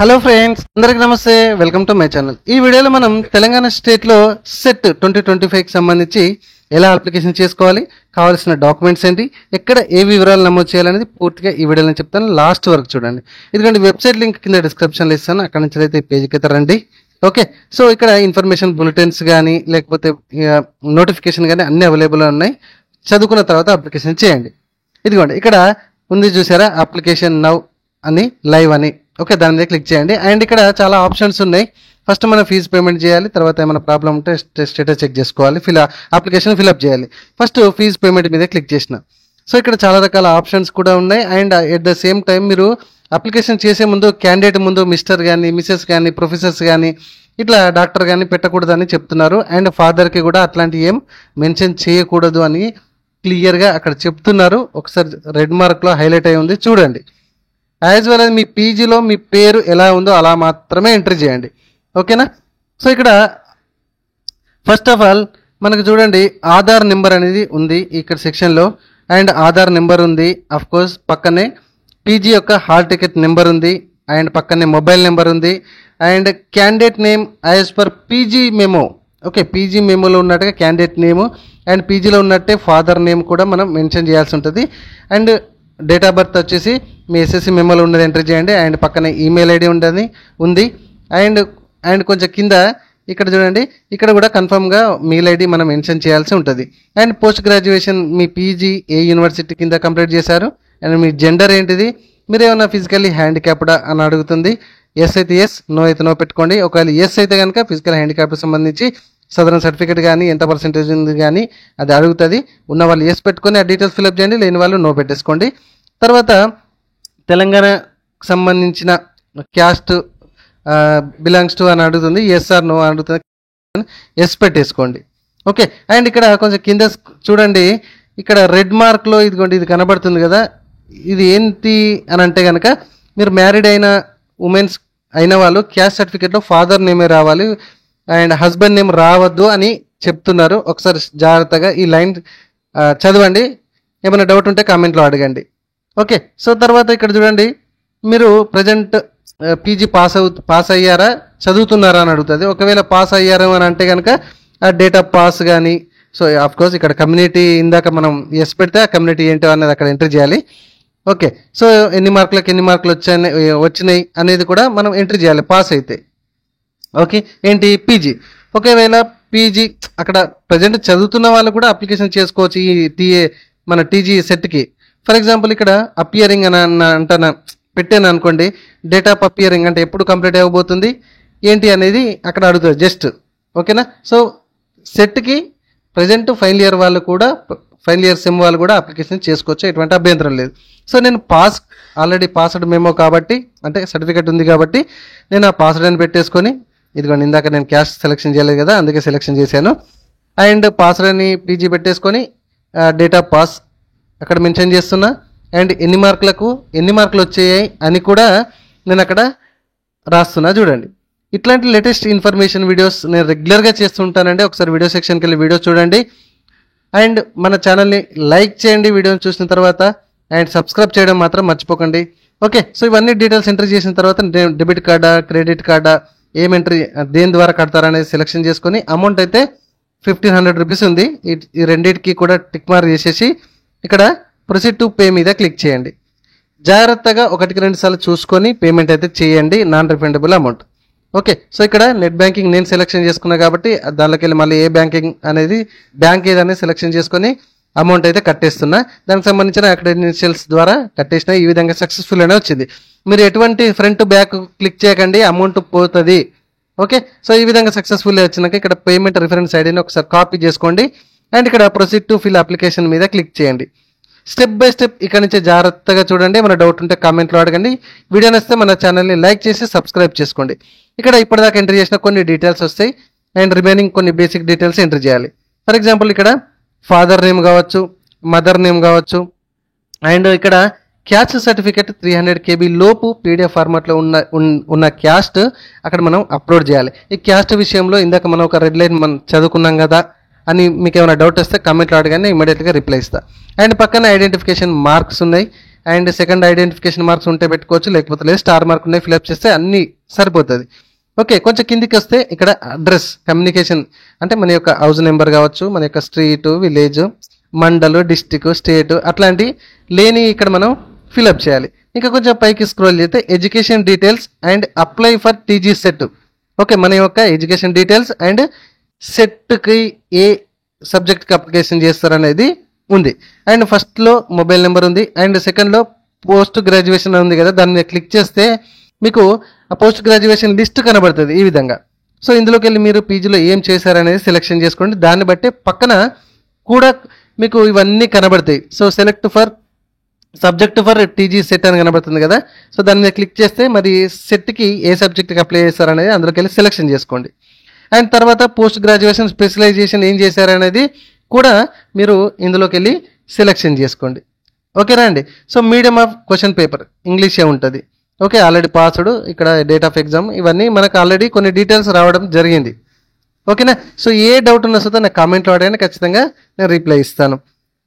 Hello friends, అందరికి నమస్తే. Welcome to my channel. ఈ వీడియోలో మనం తెలంగాణ స్టేట్లో సెట్ 2025కి సంబంధించి ఎలా అప్లికేషన్ చేసుకోవాలి, కావాల్సిన డాక్యుమెంట్స్ ఏంటి, ఎక్కడ ఏ వివరాలు నమోదు చేయాలనేది పూర్తిగా ఈ వీడియోలో చెప్తాను. లాస్ట్ వరకు చూడండి. ఎందుకంటే వెబ్సైట్ లింక్ కింద డిస్క్రిప్షన్లో ఇస్తాను, అక్కడ నుంచి అయితే ఈ పేజ్కి అయితే రండి. ఓకే, సో ఇక్కడ ఇన్ఫర్మేషన్ బులెటిన్స్ కానీ లేకపోతే నోటిఫికేషన్ కానీ అన్నీ అవైలబుల్గా ఉన్నాయి. చదువుకున్న తర్వాత అప్లికేషన్ చేయండి. ఇదిగోండి, ఇక్కడ ఉంది చూసారా, అప్లికేషన్ నౌ అని, లైవ్ అని. ఓకే, దాని మీద క్లిక్ చేయండి. అండ్ ఇక్కడ చాలా ఆప్షన్స్ ఉన్నాయి. ఫస్ట్ మనం ఫీజు పేమెంట్ చేయాలి, తర్వాత ఏమైనా ప్రాబ్లం ఉంటే స్టేటస్ చెక్ చేసుకోవాలి, అప్లికేషన్ ఫిల్అప్ చేయాలి. ఫస్ట్ ఫీజు పేమెంట్ మీద క్లిక్ చేసిన. సో ఇక్కడ చాలా రకాల ఆప్షన్స్ కూడా ఉన్నాయి. And at the same time మీరు అప్లికేషన్ చేసే ముందు క్యాండిడేట్ ముందు మిస్టర్ కానీ, మిసెస్ కానీ, ప్రొఫెసర్స్ కానీ, ఇట్లా డాక్టర్ కానీ పెట్టకూడదని చెప్తున్నారు. అండ్ ఫాదర్కి కూడా అట్లాంటి ఏం మెన్షన్ చేయకూడదు అని క్లియర్గా అక్కడ చెప్తున్నారు. ఒకసారి రెడ్ మార్క్లో హైలైట్ అయి ఉంది, చూడండి. యాజ్ వెల్ యాజ్ మీ పీజీలో మీ పేరు ఎలా ఉందో అలా మాత్రమే ఎంట్రీ చేయండి. ఓకేనా? సో ఇక్కడ ఫస్ట్ ఆఫ్ ఆల్ మనకు చూడండి, ఆధార్ నెంబర్ అనేది ఉంది ఇక్కడ సెక్షన్లో. అండ్ ఆధార్ నెంబర్ ఉంది, అఫ్ కోర్స్. పక్కనే పీజీ యొక్క హాల్ టికెట్ నెంబర్ ఉంది. అండ్ పక్కనే మొబైల్ నెంబర్ ఉంది. And candidate name as per PG memo. Okay, PG మెమోలో ఉన్నట్టుగా క్యాండిడేట్ నేము అండ్ పీజీలో ఉన్నట్టే ఫాదర్ నేమ్ కూడా మనం మెన్షన్ చేయాల్సి ఉంటుంది. అండ్ డేట్ ఆఫ్ బర్త్ వచ్చేసి మీ ఎస్ఎస్సి మెమోలో ఉన్నది ఎంటర్ చేయండి. అండ్ పక్కన ఈమెయిల్ ఐడి ఉంది. అండ్ కొంచెం కింద ఇక్కడ చూడండి, ఇక్కడ కూడా కన్ఫర్మ్గా మెయిల్ ఐడి మనం మెన్షన్ చేయాల్సి ఉంటుంది. And post graduation me PG A university కింద కంప్లీట్ చేశారు, అండ్ మీ జెండర్ ఏంటిది, మీరు ఏమైనా ఫిజికల్లీ హ్యాండిక్యాప్డా అని అడుగుతుంది. ఎస్ అయితే ఎస్, నో అయితే నో పెట్టుకోండి. ఒకవేళ ఎస్ అయితే కనుక ఫిజికల్ హ్యాండిక్యాప్కి సంబంధించి సదరన్ సర్టిఫికేట్ కానీ ఎంత పర్సెంటేజ్ ఉంది కానీ అది అడుగుతుంది. ఉన్న వాళ్ళు ఎస్ పెట్టుకొని ఆ డీటెయిల్స్ ఫిల్అప్ చేయండి, లేని వాళ్ళు నో పెట్టేసుకోండి. తర్వాత తెలంగాణకు సంబంధించిన క్యాస్ట్ బిలాంగ్స్ టు అని అడుగుతుంది, ఎస్ ఆర్ నో అడుగుతుంది, ఎస్ పెట్టేసుకోండి. ఓకే, అండ్ ఇక్కడ కొంచెం కింద చూడండి, ఇక్కడ రెడ్ మార్క్లో ఇదిగోండి, ఇది కనబడుతుంది కదా, ఇది ఏంటి అని అంటే కనుక మీరు మ్యారీడ్ అయిన ఉమెన్స్ అయిన వాళ్ళు క్యాస్ట్ సర్టిఫికేట్లో ఫాదర్ నేమే రావాలి అండ్ హస్బెండ్ నేమ్ రావద్దు అని చెప్తున్నారు. ఒకసారి జాగ్రత్తగా ఈ లైన్ చదవండి. ఏమైనా డౌట్ ఉంటే కామెంట్లో అడగండి. ఓకే, సో తర్వాత ఇక్కడ చూడండి, మీరు ప్రజెంట్ పీజీ పాస్ అయ్యారా, చదువుతున్నారా అని అడుగుతుంది. ఒకవేళ పాస్ అయ్యారు అని అంటే కనుక ఆ డేట్ ఆఫ్ పాస్ కానీ, సో ఆఫ్ కోర్స్ ఇక్కడ కమ్యూనిటీ ఇందాక మనం ఎస్ పెడితే ఆ కమ్యూనిటీ ఏంటో అనేది అక్కడ ఎంటర్ చేయాలి. ఓకే, సో ఎన్ని మార్కులు వచ్చినాయి అనేది కూడా మనం ఎంట్రీ చేయాలి పాస్ అయితే. ఓకే, ఏంటి పీజీ. ఒకవేళ పీజీ అక్కడ ప్రజెంట్ చదువుతున్న వాళ్ళు కూడా అప్లికేషన్ చేసుకోవచ్చు ఈ మన టీజీ సెట్కి. ఫర్ ఎగ్జాంపుల్ ఇక్కడ అపియరింగ్ అని అంటాను పెట్టాను అనుకోండి, డేట్ ఆఫ్ అపియరింగ్ అంటే ఎప్పుడు కంప్లీట్ అవ్వబోతుంది ఏంటి అనేది అక్కడ అడుగుతుంది జస్ట్. ఓకేనా? సో సెట్కి ప్రజెంట్ ఫైనల్ ఇయర్ సెమ్ వాళ్ళు కూడా అప్లికేషన్ చేసుకోవచ్చు, ఎటువంటి అభ్యంతరం లేదు. సో నేను ఆల్రెడీ పాస్డ్ మెమో కాబట్టి, అంటే సర్టిఫికేట్ ఉంది కాబట్టి నేను ఆ పాస్వర్డ్ అని పెట్టేసుకొని, ఇదిగోండి ఇందాక నేను క్యాస్ట్ సెలెక్షన్ చేయలేదు కదా, అందుకే సెలెక్షన్ చేశాను. అండ్ పాస్వర్డ్ అని పీజీ పెట్టేసుకొని డేట్ ఆఫ్ పాస్ అక్కడ మెన్షన్ చేస్తున్నా. అండ్ ఎన్ని మార్కులు వచ్చాయి అని కూడా నేను అక్కడ రాస్తున్నా. చూడండి, ఇట్లాంటి లేటెస్ట్ ఇన్ఫర్మేషన్ వీడియోస్ నేను రెగ్యులర్గా చేస్తుంటానండి. ఒకసారి వీడియో సెక్షన్కి వెళ్ళి వీడియో చూడండి. అండ్ మన ఛానల్ని లైక్ చేయండి వీడియోని చూసిన తర్వాత, అండ్ సబ్స్క్రైబ్ చేయడం మాత్రం మర్చిపోకండి. ఓకే, సో ఇవన్నీ డీటెయిల్స్ ఎంటర్ చేసిన తర్వాత డెబిట్ కార్డా, క్రెడిట్ కార్డా, ఏం ఎంట్రీ దేని ద్వారా కడతారనేది సెలెక్షన్ చేసుకొని, అమౌంట్ అయితే 1500 రూపీస్ ఉంది. ఈ రెండింటికి కూడా టిక్ మార్క్ చేసేసి ఇక్కడ ప్రొసీడ్ టు పే మీద క్లిక్ చేయండి. జాగ్రత్తగా 1-2 సార్లు చూసుకొని పేమెంట్ అయితే చేయండి, non refundable amount. Okay, so ఇక్కడ నెట్ బ్యాంకింగ్ నేను సెలెక్షన్ చేసుకున్నా కాబట్టి దానిలోకి వెళ్ళి మళ్ళీ ఏ బ్యాంకింగ్ అనేది బ్యాంక్ ఏదనేది సెలెక్షన్ చేసుకొని అమౌంట్ అయితే కట్టేస్తున్నా. దానికి సంబంధించిన క్రెడెన్షియల్స్ ద్వారా కట్టేసిన. ఈ విధంగా సక్సెస్ఫుల్ అనే వచ్చింది. మీరు ఎటువంటి ఫ్రంట్ బ్యాక్ క్లిక్ చేయకండి, అమౌంట్ పోతుంది. ఓకే, సో ఈ విధంగా సక్సెస్ఫుల్ వచ్చినాక ఇక్కడ పేమెంట్ రిఫరెన్స్ ఐడిని ఒకసారి కాపీ చేసుకోండి. అండ్ ఇక్కడ ప్రొసీడ్ టు ఫిల్ అప్లికేషన్ మీద క్లిక్ చేయండి. స్టెప్ బై స్టెప్ ఇక్కడ నుంచి జాగ్రత్తగా చూడండి. మన డౌట్ ఉంటే కామెంట్లో అడగండి. వీడియో నచ్చితే మన ఛానల్ని లైక్ చేసి సబ్స్క్రైబ్ చేసుకోండి. ఇక్కడ ఇప్పటిదాకా ఎంటర్ చేసిన కొన్ని డీటెయిల్స్ వస్తాయి అండ్ రిమైనింగ్ కొన్ని బేసిక్ డీటెయిల్స్ ఎంటర్ చేయాలి. ఫర్ ఎగ్జాంపుల్ ఇక్కడ ఫాదర్ నేమ్ కావచ్చు, మదర్ నేమ్ కావచ్చు. అండ్ ఇక్కడ క్యాస్ట్ సర్టిఫికేట్ 300 KB లోపు పీడిఎఫ్ ఫార్మాట్లో ఉన్న క్యాస్ట్ అక్కడ మనం అప్లోడ్ చేయాలి. ఈ క్యాస్ట్ విషయంలో ఇందాక మనం ఒక రెడ్ లైన్ మనం చదువుకున్నాం కదా అని మీకు ఏమైనా డౌట్ వస్తే కామెంట్లో అడగానే ఇమీడియట్గా రిప్లై ఇస్తా. అండ్ పక్కన ఐడెంటిఫికేషన్ మార్క్స్ ఉన్నాయి. అండ్ సెకండ్ ఐడెంటిఫికేషన్ మార్క్స్ ఉంటే పెట్టుకోవచ్చు, లేకపోతే లేదు స్టార్ మార్క్ ఉన్నాయి ఫిల్అప్ చేస్తే అన్ని సరిపోతుంది. ఓకే, కొంచెం కిందికి వస్తే ఇక్కడ అడ్రస్ కమ్యూనికేషన్ అంటే మన యొక్క హౌస్ నెంబర్ కావచ్చు, మన యొక్క స్ట్రీట్, విలేజ్, మండలు, డిస్టిక్, స్టేట్ అట్లాంటి లేని ఇక్కడ మనం ఫిల్అప్ చేయాలి. ఇంకా కొంచెం పైకి స్క్రోల్ చేస్తే education details and apply for TG set. Okay, మన యొక్క ఎడ్యుకేషన్ డీటెయిల్స్ అండ్ సెట్కి ఏ సబ్జెక్ట్కి అప్లికేషన్ చేస్తారనేది ఉంది. అండ్ ఫస్ట్లో మొబైల్ నెంబర్ ఉంది అండ్ సెకండ్లో పోస్ట్ గ్రాడ్యుయేషన్ ఉంది కదా, దాన్ని క్లిక్ చేస్తే మీకు ఆ పోస్ట్ గ్రాడ్యుయేషన్ లిస్ట్ కనబడుతుంది ఈ విధంగా. సో ఇందులోకి వెళ్ళి మీరు పీజీలో ఏం చేశారనేది సెలెక్షన్ చేసుకోండి. దాన్ని బట్టి పక్కన కూడా మీకు ఇవన్నీ కనబడతాయి. So select for subject for TG set అని కనబడుతుంది కదా, సో దాని మీద క్లిక్ చేస్తే మరి సెట్కి ఏ సబ్జెక్ట్కి అప్లై చేస్తారనేది అందులోకి వెళ్ళి సెలెక్షన్ చేసుకోండి. అండ్ తర్వాత పోస్ట్ గ్రాడ్యుయేషన్ స్పెషలైజేషన్ ఏం చేశారనేది కూడా మీరు ఇందులోకి వెళ్ళి సెలెక్షన్ చేసుకోండి. ఓకేనా అండి. So medium of question paper ఇంగ్లీషే ఉంటుంది. ఓకే, ఆల్రెడీ పాస్డ్, ఇక్కడ డేట్ ఆఫ్ ఎగ్జామ్, ఇవన్నీ మనకు ఆల్రెడీ కొన్ని డీటెయిల్స్ రావడం జరిగింది. ఓకేనా. సో ఏ డౌట్ ఉన్నా సరే నాకు కామెంట్లో అడగండి, ఖచ్చితంగా నేను రిప్లై ఇస్తాను.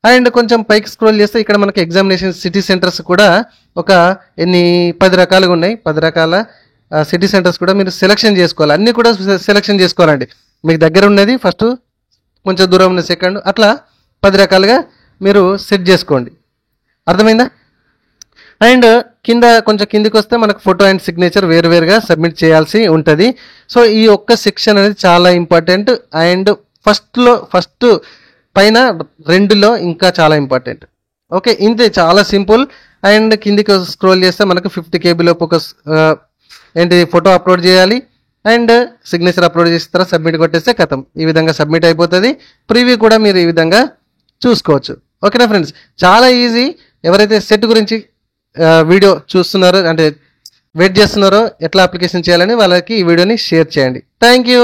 అండ్ కొంచెం పైకి స్క్రోల్ చేస్తే ఇక్కడ మనకి ఎగ్జామినేషన్ సిటీ సెంటర్స్ కూడా ఒక 10 రకాలుగా ఉన్నాయి. 10 రకాల సిటీ సెంటర్స్ కూడా మీరు సెలెక్షన్ చేసుకోవాలి. అన్నీ కూడా సెలెక్షన్ చేసుకోవాలండి. మీకు దగ్గర ఉన్నది ఫస్ట్, కొంచెం దూరం ఉన్న సెకండ్, అట్లా 10 రకాలుగా మీరు సెట్ చేసుకోండి. అర్థమైందా. అండ్ కింద కొంచెం కిందికి వస్తే మనకు ఫోటో అండ్ సిగ్నేచర్ వేరువేరుగా సబ్మిట్ చేయాల్సి ఉంటుంది. సో ఈ ఒక్క సెక్షన్ అనేది చాలా ఇంపార్టెంట్. అండ్ ఫస్ట్ పైన 2లో ఇంకా చాలా ఇంపార్టెంట్. ఓకే, ఇంతే, చాలా సింపుల్. అండ్ కిందికి స్క్రోల్ చేస్తే మనకు 50 KB లోపు ఒక ఫోటో అప్లోడ్ చేయాలి అండ్ సిగ్నేచర్ అప్లోడ్ చేసిన తర్వాత సబ్మిట్ కొట్టేస్తే కథం, ఈ విధంగా సబ్మిట్ అయిపోతుంది. ప్రివ్యూ కూడా మీరు ఈ విధంగా చూసుకోవచ్చు. ఓకేనా ఫ్రెండ్స్, చాలా ఈజీ. ఎవరైతే సెట్ గురించి వీడియో చూస్తున్నారో అంటే వెయిట్ చేస్తున్నారో ఎట్లా అప్లికేషన్ చేయాలని వాళ్ళకి ఈ వీడియోని షేర్ చేయండి. Thank you.